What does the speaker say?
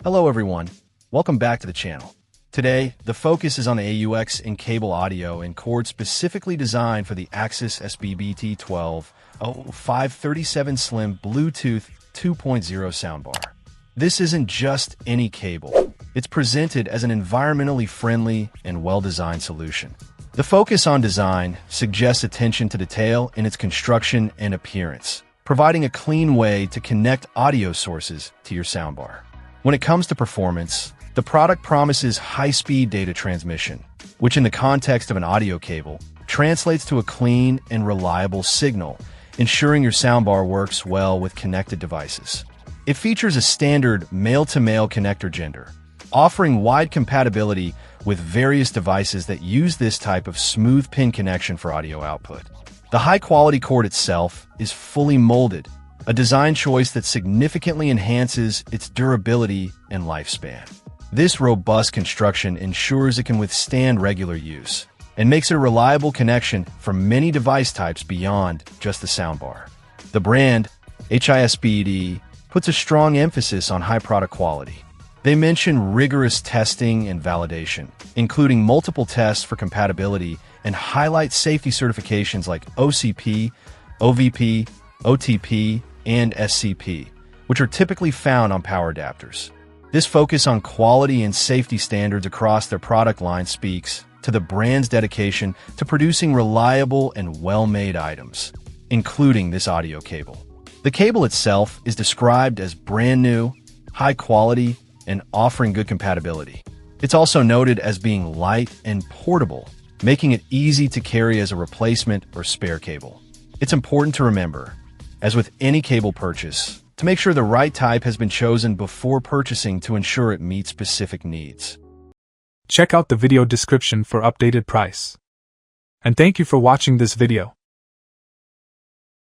Hello everyone, welcome back to the channel. Today, the focus is on the AUX in cable audio and cord specifically designed for the Axess SBBT1205 37 Slim Bluetooth 2.0 soundbar. This isn't just any cable. It's presented as an environmentally friendly and well-designed solution. The focus on design suggests attention to detail in its construction and appearance, providing a clean way to connect audio sources to your soundbar. When it comes to performance, the product promises high-speed data transmission, which in the context of an audio cable, translates to a clean and reliable signal, ensuring your soundbar works well with connected devices. It features a standard male-to-male connector gender, offering wide compatibility with various devices that use this type of smooth pin connection for audio output. The high-quality cord itself is fully molded, a design choice that significantly enhances its durability and lifespan. This robust construction ensures it can withstand regular use and makes it a reliable connection for many device types beyond just the soundbar. The brand, HISBD, puts a strong emphasis on high product quality. They mention rigorous testing and validation, including multiple tests for compatibility, and highlight safety certifications like OCP, OVP, OTP, and SCP, which are typically found on power adapters. This focus on quality and safety standards across their product line speaks to the brand's dedication to producing reliable and well-made items, including this audio cable. The cable itself is described as brand new, high quality, and offering good compatibility. It's also noted as being light and portable, making it easy to carry as a replacement or spare cable. It's important to remember, as with any cable purchase, to make sure the right type has been chosen before purchasing to ensure it meets specific needs. Check out the video description for updated price. And thank you for watching this video.